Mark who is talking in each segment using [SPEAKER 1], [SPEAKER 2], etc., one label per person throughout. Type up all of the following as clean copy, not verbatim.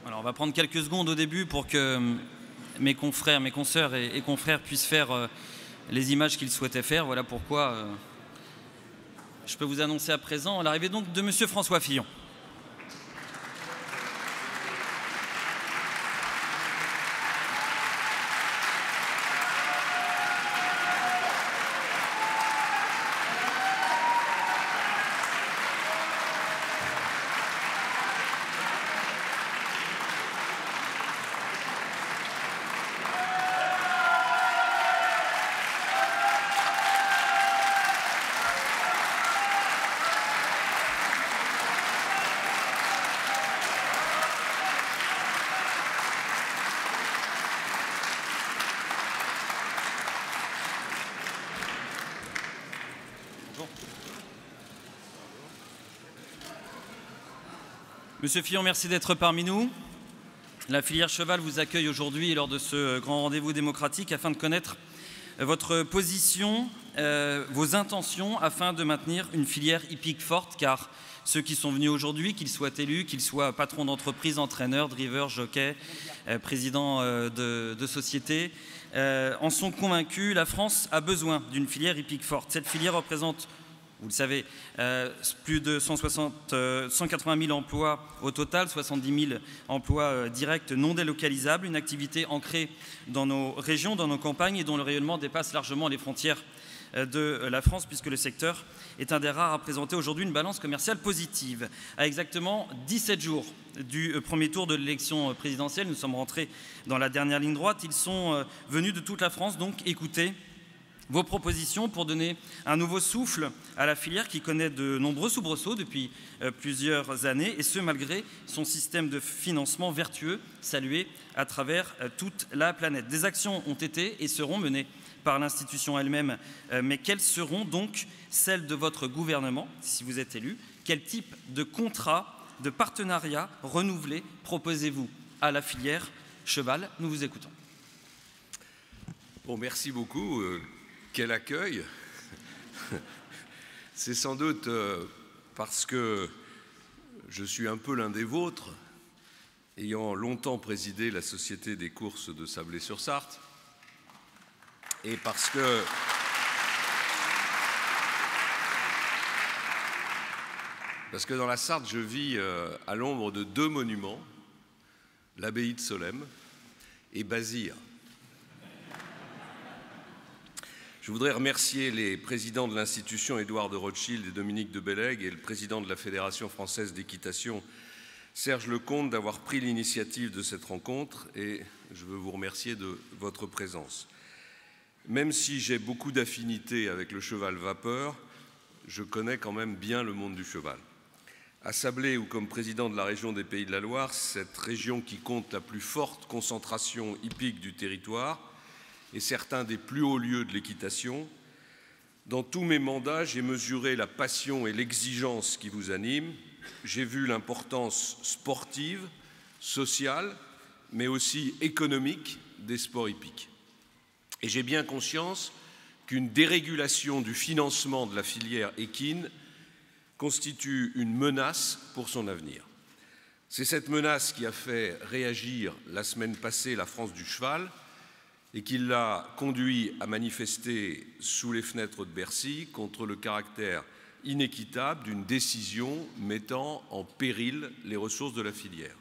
[SPEAKER 1] Alors, on va prendre quelques secondes au début pour que mes confrères, mes consoeurs et confrères puissent faire les images qu'ils souhaitaient faire. Voilà pourquoi je peux vous annoncer à présent l'arrivée donc de Monsieur François Fillon. Monsieur Fillon, merci d'être parmi nous. La filière cheval vous accueille aujourd'hui lors de ce grand rendez-vous démocratique afin de connaître votre position, vos intentions afin de maintenir une filière hippique forte, car ceux qui sont venus aujourd'hui, qu'ils soient élus, qu'ils soient patrons d'entreprise, entraîneurs, drivers, jockeys, présidents de sociétés, en sont convaincus. La France a besoin d'une filière hippique forte. Cette filière représente, vous le savez, plus de 180 000 emplois au total, 70 000 emplois directs non délocalisables, une activité ancrée dans nos régions, dans nos campagnes et dont le rayonnement dépasse largement les frontières de la France, puisque le secteur est un des rares à présenter aujourd'hui une balance commerciale positive. À exactement 17 jours du premier tour de l'élection présidentielle, nous sommes rentrés dans la dernière ligne droite. Ils sont venus de toute la France, donc écoutez vos propositions pour donner un nouveau souffle à la filière qui connaît de nombreux soubresauts depuis plusieurs années, et ce malgré son système de financement vertueux salué à travers toute la planète. Des actions ont été et seront menées par l'institution elle-même, mais quelles seront donc celles de votre gouvernement si vous êtes élu? Quel type de contrat, de partenariat renouvelé proposez-vous à la filière cheval? Nous vous écoutons.
[SPEAKER 2] Bon, merci beaucoup. Quel accueil! C'est sans doute parce que je suis un peu l'un des vôtres, ayant longtemps présidé la Société des courses de Sablé-sur-Sarthe, et parce que dans la Sarthe, je vis à l'ombre de deux monuments, l'abbaye de Solesmes et Bazir. Je voudrais remercier les présidents de l'institution Édouard de Rothschild et Dominique de Bellègue et le président de la Fédération française d'équitation Serge Lecomte d'avoir pris l'initiative de cette rencontre, et je veux vous remercier de votre présence. Même si j'ai beaucoup d'affinités avec le cheval vapeur, je connais quand même bien le monde du cheval. À Sablé, ou comme président de la région des Pays de la Loire, cette région qui compte la plus forte concentration hippique du territoire et certains des plus hauts lieux de l'équitation, dans tous mes mandats, j'ai mesuré la passion et l'exigence qui vous animent. J'ai vu l'importance sportive, sociale, mais aussi économique des sports hippiques. Et j'ai bien conscience qu'une dérégulation du financement de la filière équine constitue une menace pour son avenir. C'est cette menace qui a fait réagir la semaine passée la France du cheval et qui l'a conduit à manifester sous les fenêtres de Bercy contre le caractère inéquitable d'une décision mettant en péril les ressources de la filière.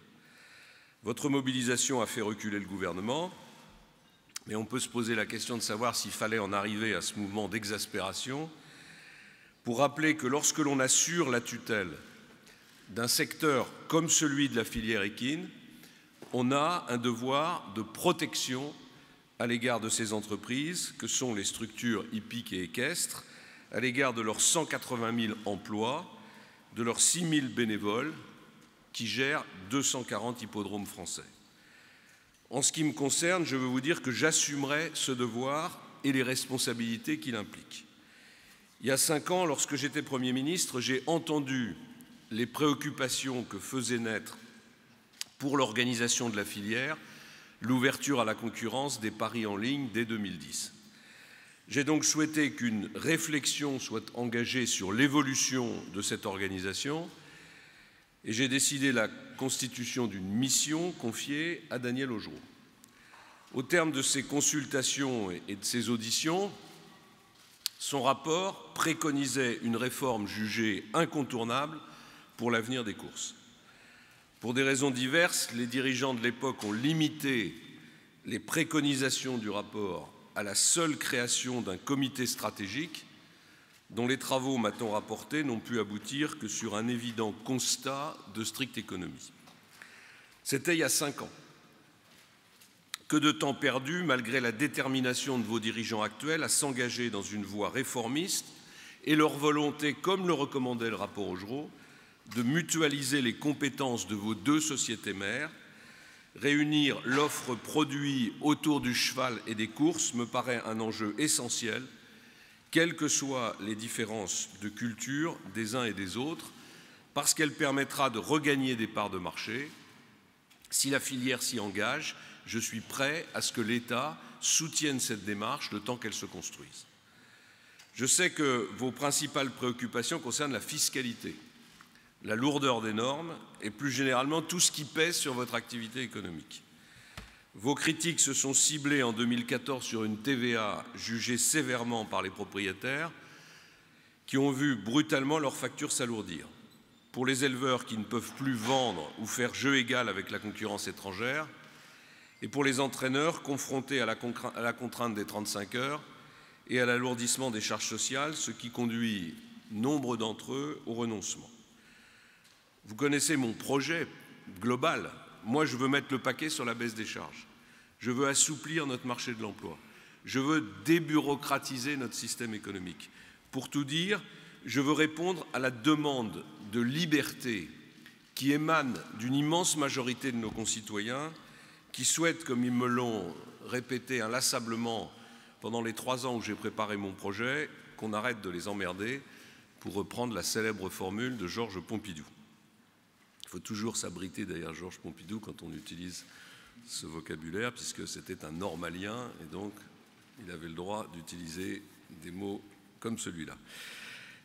[SPEAKER 2] Votre mobilisation a fait reculer le gouvernement, mais on peut se poser la question de savoir s'il fallait en arriver à ce mouvement d'exaspération pour rappeler que lorsque l'on assure la tutelle d'un secteur comme celui de la filière équine, on a un devoir de protection à l'égard de ces entreprises que sont les structures hippiques et équestres, à l'égard de leurs 180 000 emplois, de leurs 6 000 bénévoles qui gèrent 240 hippodromes français. En ce qui me concerne, je veux vous dire que j'assumerai ce devoir et les responsabilités qu'il implique. Il y a 5 ans, lorsque j'étais Premier ministre, j'ai entendu les préoccupations que faisait naître pour l'organisation de la filière l'ouverture à la concurrence des paris en ligne dès 2010. J'ai donc souhaité qu'une réflexion soit engagée sur l'évolution de cette organisation et j'ai décidé la constitution d'une mission confiée à Daniel Augereau. Au terme de ces consultations et de ces auditions, son rapport préconisait une réforme jugée incontournable pour l'avenir des courses. Pour des raisons diverses, les dirigeants de l'époque ont limité les préconisations du rapport à la seule création d'un comité stratégique dont les travaux, m'a-t-on rapporté, n'ont pu aboutir que sur un évident constat de stricte économie. C'était il y a 5 ans. Que de temps perdu, malgré la détermination de vos dirigeants actuels à s'engager dans une voie réformiste et leur volonté, comme le recommandait le rapport Augereau, de mutualiser les compétences de vos 2 sociétés mères. Réunir l'offre produit autour du cheval et des courses me paraît un enjeu essentiel, quelles que soient les différences de culture des uns et des autres, parce qu'elle permettra de regagner des parts de marché. Si la filière s'y engage, je suis prêt à ce que l'État soutienne cette démarche le temps qu'elle se construise. Je sais que vos principales préoccupations concernent la fiscalité, la lourdeur des normes et plus généralement tout ce qui pèse sur votre activité économique. Vos critiques se sont ciblées en 2014 sur une TVA jugée sévèrement par les propriétaires qui ont vu brutalement leurs factures s'alourdir. Pour les éleveurs qui ne peuvent plus vendre ou faire jeu égal avec la concurrence étrangère et pour les entraîneurs confrontés à la contrainte des 35 heures et à l'alourdissement des charges sociales, ce qui conduit nombre d'entre eux au renoncement. Vous connaissez mon projet global. Moi, je veux mettre le paquet sur la baisse des charges. Je veux assouplir notre marché de l'emploi. Je veux débureaucratiser notre système économique. Pour tout dire, je veux répondre à la demande de liberté qui émane d'une immense majorité de nos concitoyens qui souhaitent, comme ils me l'ont répété inlassablement pendant les 3 ans où j'ai préparé mon projet, qu'on arrête de les emmerder, pour reprendre la célèbre formule de Georges Pompidou. Il faut toujours s'abriter derrière Georges Pompidou quand on utilise ce vocabulaire, puisque c'était un normalien et donc il avait le droit d'utiliser des mots comme celui-là.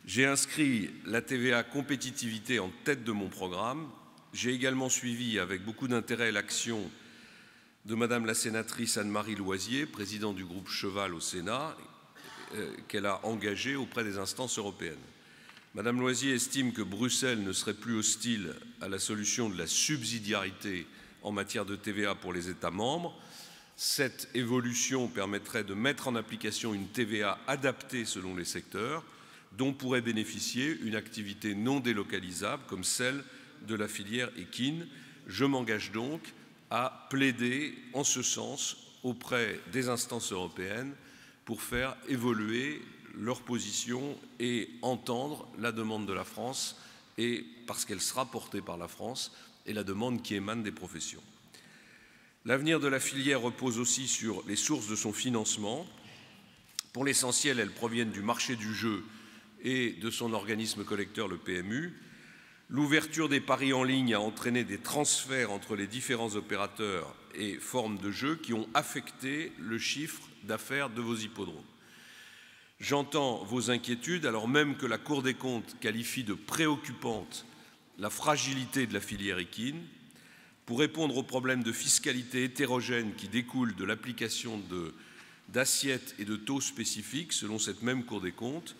[SPEAKER 2] J'ai inscrit la TVA compétitivité en tête de mon programme. J'ai également suivi avec beaucoup d'intérêt l'action de Madame la sénatrice Anne-Marie Loisier, présidente du groupe Cheval au Sénat, qu'elle a engagée auprès des instances européennes. Madame Loisier estime que Bruxelles ne serait plus hostile à la solution de la subsidiarité en matière de TVA pour les États membres. Cette évolution permettrait de mettre en application une TVA adaptée selon les secteurs, dont pourrait bénéficier une activité non délocalisable comme celle de la filière équine. Je m'engage donc à plaider en ce sens auprès des instances européennes pour faire évoluer leur position et entendre la demande de la France, et parce qu'elle sera portée par la France, et la demande qui émane des professions. L'avenir de la filière repose aussi sur les sources de son financement. Pour l'essentiel, elles proviennent du marché du jeu et de son organisme collecteur, le PMU. L'ouverture des paris en ligne a entraîné des transferts entre les différents opérateurs et formes de jeu qui ont affecté le chiffre d'affaires de vos hippodromes. J'entends vos inquiétudes, alors même que la Cour des comptes qualifie de préoccupante la fragilité de la filière équine. Pour répondre aux problèmes de fiscalité hétérogène qui découlent de l'application d'assiettes et de taux spécifiques, selon cette même Cour des comptes,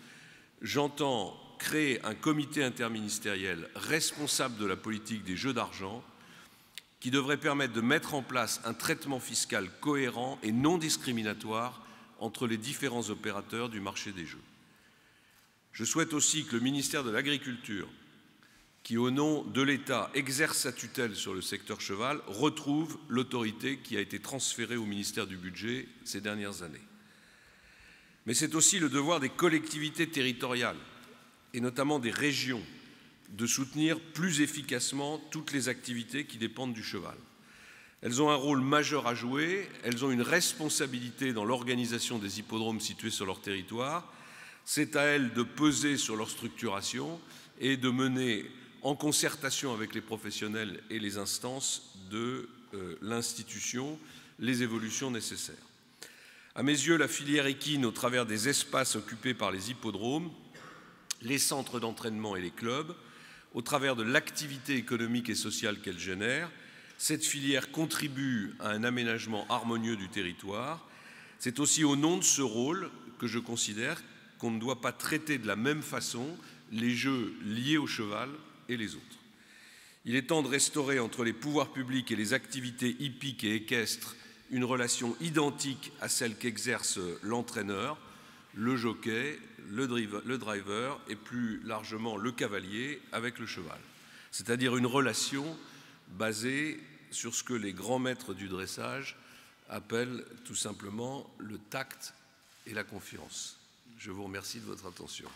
[SPEAKER 2] j'entends créer un comité interministériel responsable de la politique des jeux d'argent qui devrait permettre de mettre en place un traitement fiscal cohérent et non discriminatoire entre les différents opérateurs du marché des jeux. Je souhaite aussi que le ministère de l'Agriculture, qui au nom de l'État exerce sa tutelle sur le secteur cheval, retrouve l'autorité qui a été transférée au ministère du Budget ces dernières années. Mais c'est aussi le devoir des collectivités territoriales, et notamment des régions, de soutenir plus efficacement toutes les activités qui dépendent du cheval. Elles ont un rôle majeur à jouer, elles ont une responsabilité dans l'organisation des hippodromes situés sur leur territoire. C'est à elles de peser sur leur structuration et de mener, en concertation avec les professionnels et les instances de l'institution, les évolutions nécessaires. À mes yeux, la filière équine, au travers des espaces occupés par les hippodromes, les centres d'entraînement et les clubs, au travers de l'activité économique et sociale qu'elle génère. Cette filière contribue à un aménagement harmonieux du territoire. C'est aussi au nom de ce rôle que je considère qu'on ne doit pas traiter de la même façon les jeux liés au cheval et les autres. Il est temps de restaurer entre les pouvoirs publics et les activités hippiques et équestres une relation identique à celle qu'exerce l'entraîneur, le jockey, le driver et plus largement le cavalier avec le cheval. C'est-à-dire une relation basée sur ce que les grands maîtres du dressage appellent tout simplement le tact et la confiance. Je vous remercie de votre attention.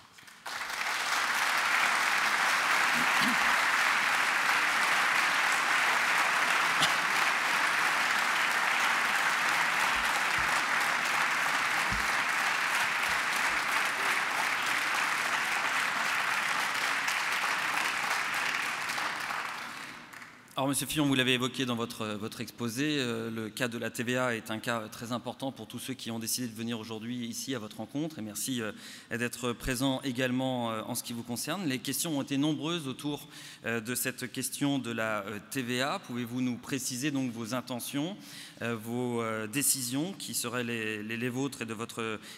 [SPEAKER 1] Alors, Monsieur Fillon, vous l'avez évoqué dans votre exposé, le cas de la TVA est un cas très important pour tous ceux qui ont décidé de venir aujourd'hui ici à votre rencontre. Et merci d'être présent également en ce qui vous concerne. Les questions ont été nombreuses autour de cette question de la TVA. Pouvez-vous nous préciser donc vos intentions, vos décisions qui seraient les vôtres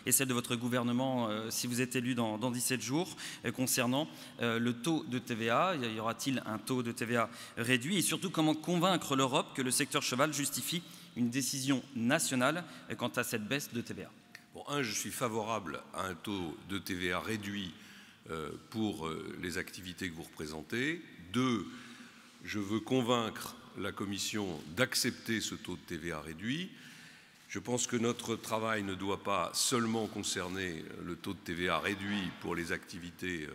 [SPEAKER 1] et celles de votre gouvernement si vous êtes élu dans 17 jours concernant le taux de TVA? Y aura-t-il un taux de TVA réduit? Et surtout, comment convaincre l'Europe que le secteur cheval justifie une décision nationale quant à cette baisse de TVA?
[SPEAKER 2] Bon, je suis favorable à un taux de TVA réduit pour les activités que vous représentez. 2, je veux convaincre la Commission d'accepter ce taux de TVA réduit. Je pense que notre travail ne doit pas seulement concerner le taux de TVA réduit pour les activités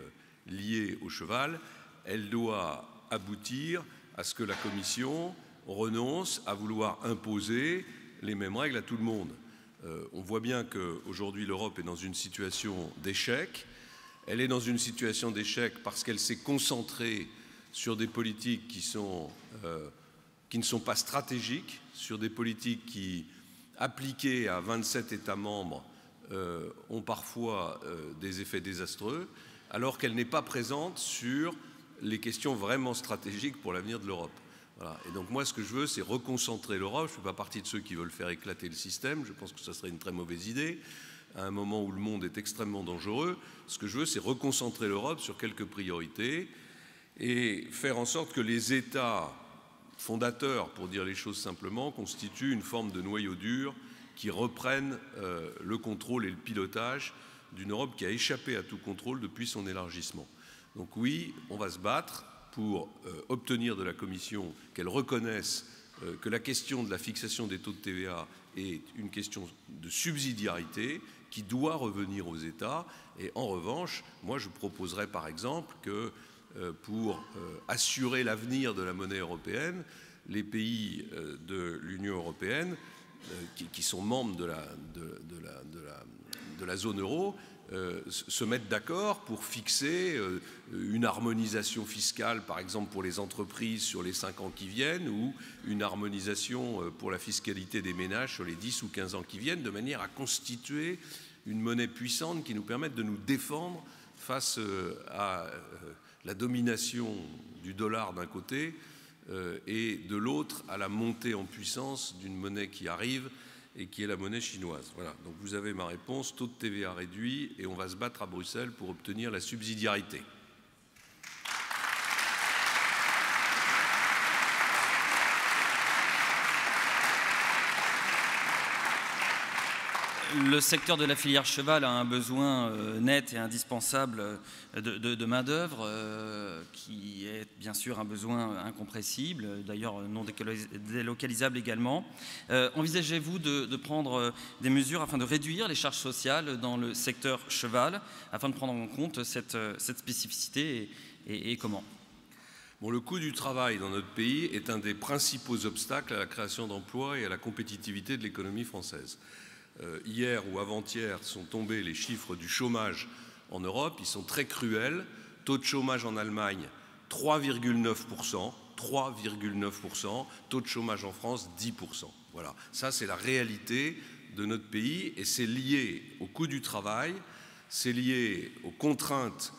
[SPEAKER 2] liées au cheval, elle doit aboutir à ce que la Commission renonce à vouloir imposer les mêmes règles à tout le monde. On voit bien qu'aujourd'hui l'Europe est dans une situation d'échec. Elle est dans une situation d'échec parce qu'elle s'est concentrée sur des politiques qui ne sont pas stratégiques, sur des politiques qui, appliquées à 27 États membres, ont parfois des effets désastreux, alors qu'elle n'est pas présente sur les questions vraiment stratégiques pour l'avenir de l'Europe. Voilà. Et donc moi, ce que je veux, c'est reconcentrer l'Europe. Je ne fais pas partie de ceux qui veulent faire éclater le système. Je pense que ça serait une très mauvaise idée à un moment où le monde est extrêmement dangereux. Ce que je veux, c'est reconcentrer l'Europe sur quelques priorités et faire en sorte que les États fondateurs, pour dire les choses simplement, constituent une forme de noyau dur qui reprennent le contrôle et le pilotage d'une Europe qui a échappé à tout contrôle depuis son élargissement. Donc oui, on va se battre pour obtenir de la Commission qu'elle reconnaisse que la question de la fixation des taux de TVA est une question de subsidiarité qui doit revenir aux États. Et en revanche, moi je proposerais par exemple que pour assurer l'avenir de la monnaie européenne, les pays de l'Union européenne qui sont membres de la zone euro se mettent d'accord pour fixer une harmonisation fiscale, par exemple pour les entreprises sur les 5 ans qui viennent, ou une harmonisation pour la fiscalité des ménages sur les 10 ou 15 ans qui viennent, de manière à constituer une monnaie puissante qui nous permette de nous défendre face à la domination du dollar d'un côté et de l'autre à la montée en puissance d'une monnaie qui arrive et qui est la monnaie chinoise. Voilà, donc vous avez ma réponse, taux de TVA réduit, et on va se battre à Bruxelles pour obtenir la subsidiarité.
[SPEAKER 1] Le secteur de la filière cheval a un besoin net et indispensable de main-d'œuvre qui est bien sûr un besoin incompressible, d'ailleurs non délocalisable également. Envisagez-vous de prendre des mesures afin de réduire les charges sociales dans le secteur cheval, afin de prendre en compte cette spécificité et comment?
[SPEAKER 2] Bon, le coût du travail dans notre pays est un des principaux obstacles à la création d'emplois et à la compétitivité de l'économie française. Hier ou avant-hier sont tombés les chiffres du chômage en Europe, ils sont très cruels. Taux de chômage en Allemagne, 3,9%, 3,9%, taux de chômage en France, 10%. Voilà, ça c'est la réalité de notre pays et c'est lié au coût du travail, c'est lié aux contraintes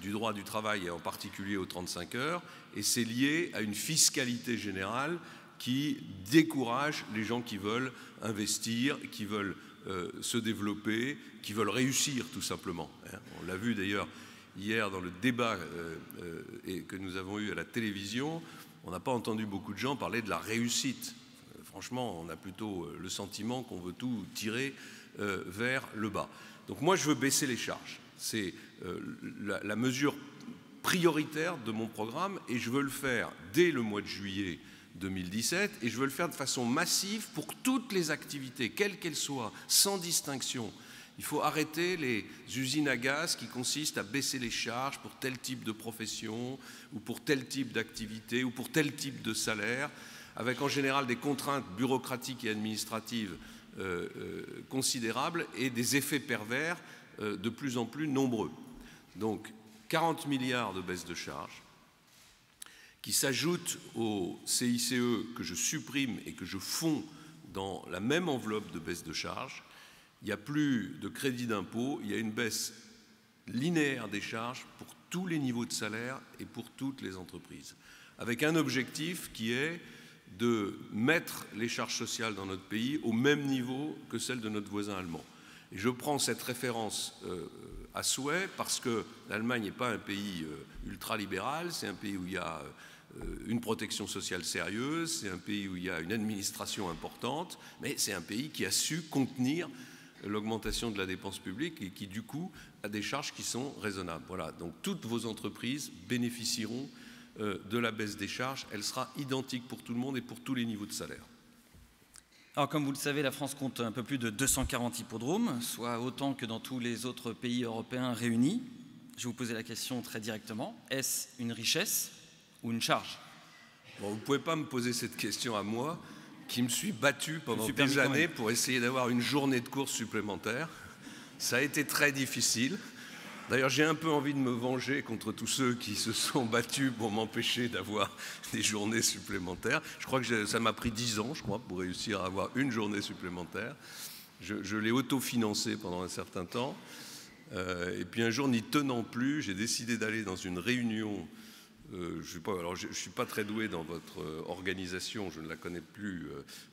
[SPEAKER 2] du droit du travail et en particulier aux 35 heures, et c'est lié à une fiscalité générale qui décourage les gens qui veulent investir, qui veulent se développer, qui veulent réussir tout simplement. On l'a vu d'ailleurs hier dans le débat que nous avons eu à la télévision, on n'a pas entendu beaucoup de gens parler de la réussite. Franchement, on a plutôt le sentiment qu'on veut tout tirer vers le bas. Donc moi, je veux baisser les charges. C'est la mesure prioritaire de mon programme et je veux le faire dès le mois de juillet 2017 et je veux le faire de façon massive pour toutes les activités, quelles qu'elles soient, sans distinction. Il faut arrêter les usines à gaz qui consistent à baisser les charges pour tel type de profession ou pour tel type d'activité ou pour tel type de salaire, avec en général des contraintes bureaucratiques et administratives considérables et des effets pervers de plus en plus nombreux. Donc 40 milliards de baisse de charges qui s'ajoutent au CICE que je supprime et que je fonds dans la même enveloppe de baisse de charges. Il n'y a plus de crédit d'impôt, il y a une baisse linéaire des charges pour tous les niveaux de salaire et pour toutes les entreprises, avec un objectif qui est de mettre les charges sociales dans notre pays au même niveau que celles de notre voisin allemand. Et je prends cette référence à souhait parce que l'Allemagne n'est pas un pays ultralibéral, c'est un pays où il y a une protection sociale sérieuse, c'est un pays où il y a une administration importante, mais c'est un pays qui a su contenir l'augmentation de la dépense publique et qui, du coup, a des charges qui sont raisonnables. Voilà, donc toutes vos entreprises bénéficieront de la baisse des charges. Elle sera identique pour tout le monde et pour tous les niveaux de salaire.
[SPEAKER 1] Alors, comme vous le savez, la France compte un peu plus de 240 hippodromes, soit autant que dans tous les autres pays européens réunis. Je vais vous poser la question très directement. Est-ce une richesse ou une charge?
[SPEAKER 2] Bon, vous ne pouvez pas me poser cette question à moi, qui me suis battu pendant des années pour essayer d'avoir une journée de course supplémentaire. Ça a été très difficile. D'ailleurs, j'ai un peu envie de me venger contre tous ceux qui se sont battus pour m'empêcher d'avoir des journées supplémentaires. Je crois que ça m'a pris 10 ans, je crois, pour réussir à avoir une journée supplémentaire. Je l'ai autofinancé pendant un certain temps. Et puis un jour, n'y tenant plus, j'ai décidé d'aller dans une réunion. Je ne suis pas très doué dans votre organisation, je ne la connais plus,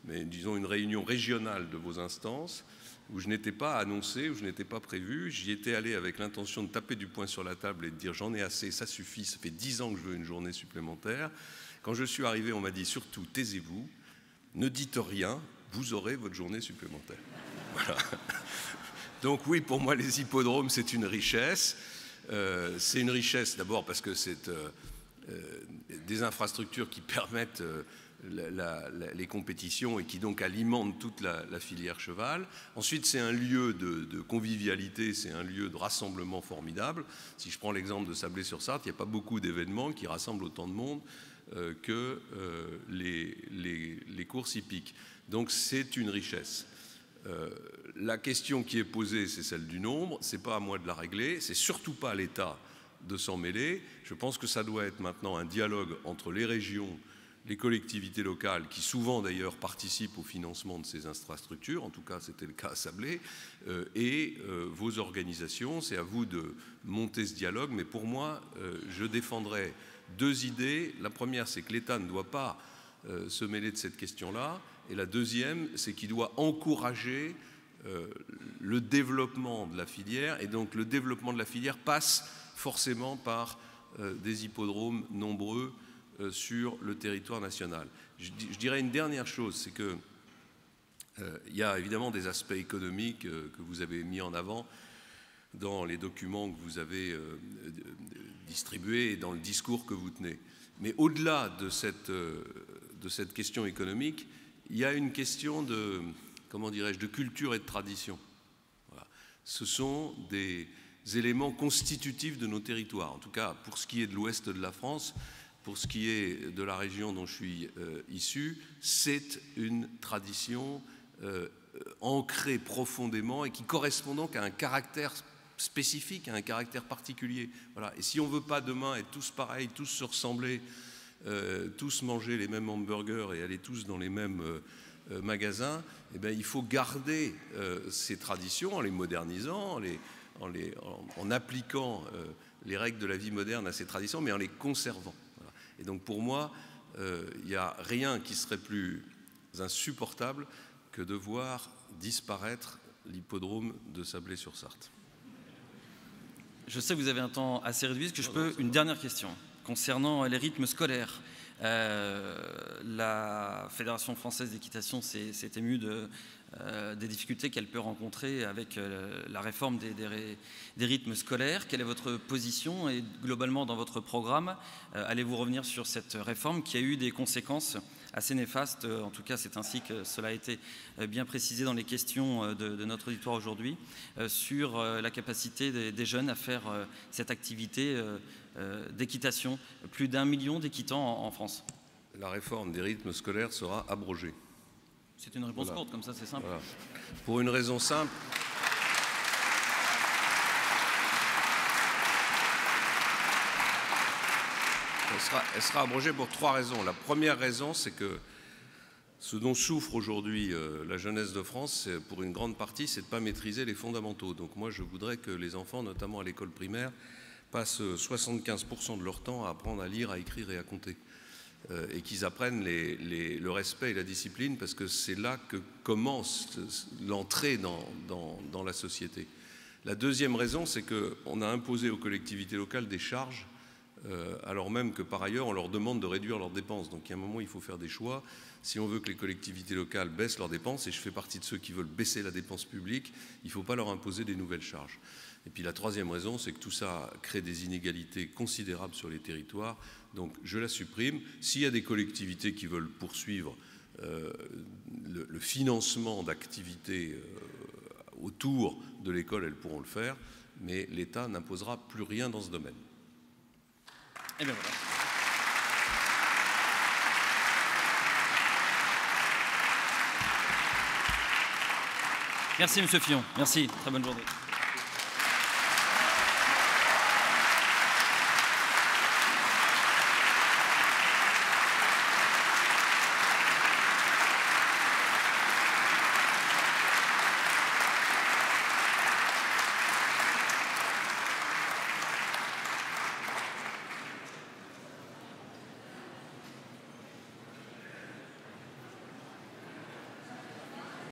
[SPEAKER 2] mais disons une réunion régionale de vos instances, où je n'étais pas annoncé, où je n'étais pas prévu. J'y étais allé avec l'intention de taper du poing sur la table et de dire j'en ai assez, ça suffit, ça fait 10 ans que je veux une journée supplémentaire. Quand je suis arrivé, on m'a dit surtout taisez-vous, ne dites rien, vous aurez votre journée supplémentaire. Voilà. Donc oui, pour moi les hippodromes c'est une richesse. C'est une richesse d'abord parce que c'est des infrastructures qui permettent les compétitions et qui donc alimentent toute la filière cheval. Ensuite, c'est un lieu de convivialité, c'est un lieu de rassemblement formidable. Si je prends l'exemple de Sablé-sur-Sarthe, il n'y a pas beaucoup d'événements qui rassemblent autant de monde que les courses hippiques. Donc c'est une richesse. La question qui est posée, c'est celle du nombre. Ce n'est pas à moi de la régler, c'est surtout pas à l'État de s'en mêler. Je pense que ça doit être maintenant un dialogue entre les régions, les collectivités locales, qui souvent d'ailleurs participent au financement de ces infrastructures, en tout cas c'était le cas à Sablé, et vos organisations. C'est à vous de monter ce dialogue, mais pour moi, je défendrai deux idées. La première, c'est que l'État ne doit pas se mêler de cette question-là, et la deuxième, c'est qu'il doit encourager le développement de la filière, et donc le développement de la filière passe forcément par des hippodromes nombreux sur le territoire national. Je dirais une dernière chose, c'est que il y a évidemment des aspects économiques que vous avez mis en avant dans les documents que vous avez distribués et dans le discours que vous tenez. Mais au-delà de cette question économique, il y a une question de, comment dirais-je, de culture et de tradition. Voilà. Ce sont des éléments constitutifs de nos territoires. En tout cas, pour ce qui est de l'ouest de la France, pour ce qui est de la région dont je suis issu, c'est une tradition ancrée profondément et qui correspond donc à un caractère spécifique, à un caractère particulier. Voilà. Et si on ne veut pas demain être tous pareils, tous se ressembler, tous manger les mêmes hamburgers et aller tous dans les mêmes magasins, eh bien, il faut garder ces traditions en les modernisant, en appliquant les règles de la vie moderne à ces traditions, mais en les conservant. Voilà. Et donc pour moi, il n'y a rien qui serait plus insupportable que de voir disparaître l'hippodrome de Sablé-sur-Sarthe.
[SPEAKER 1] Je sais que vous avez un temps assez réduit. Est-ce que je peux... Une dernière question concernant les rythmes scolaires. La Fédération française d'équitation s'est émue des difficultés qu'elle peut rencontrer avec la réforme des rythmes scolaires. Quelle est votre position et globalement dans votre programme, allez-vous revenir sur cette réforme qui a eu des conséquences assez néfastes? En tout cas, c'est ainsi que cela a été bien précisé dans les questions de notre auditoire aujourd'hui, sur la capacité des jeunes à faire cette activité d'équitation. Plus d'1 million d'équitants en France.
[SPEAKER 2] La réforme des rythmes scolaires sera abrogée.
[SPEAKER 1] C'est une réponse courte, comme ça c'est simple.
[SPEAKER 2] Voilà. Pour une raison simple. Elle sera abrogée pour 3 raisons. La première raison, c'est que ce dont souffre aujourd'hui la jeunesse de France, pour une grande partie, c'est de ne pas maîtriser les fondamentaux. Donc moi, je voudrais que les enfants, notamment à l'école primaire, passent 75% de leur temps à apprendre à lire, à écrire et à compter. Et qu'ils apprennent le respect et la discipline, parce que c'est là que commence l'entrée dans la société. La deuxième raison, c'est qu'on a imposé aux collectivités locales des charges, alors même que par ailleurs on leur demande de réduire leurs dépenses. Donc il y a un moment où il faut faire des choix. Si on veut que les collectivités locales baissent leurs dépenses, et je fais partie de ceux qui veulent baisser la dépense publique, il ne faut pas leur imposer des nouvelles charges. Et puis la troisième raison, c'est que tout ça crée des inégalités considérables sur les territoires. Donc je la supprime. S'il y a des collectivités qui veulent poursuivre le financement d'activités autour de l'école, elles pourront le faire, mais l'État n'imposera plus rien dans ce domaine.
[SPEAKER 1] Et bien voilà. Merci, M. Fillon. Merci. Très bonne journée.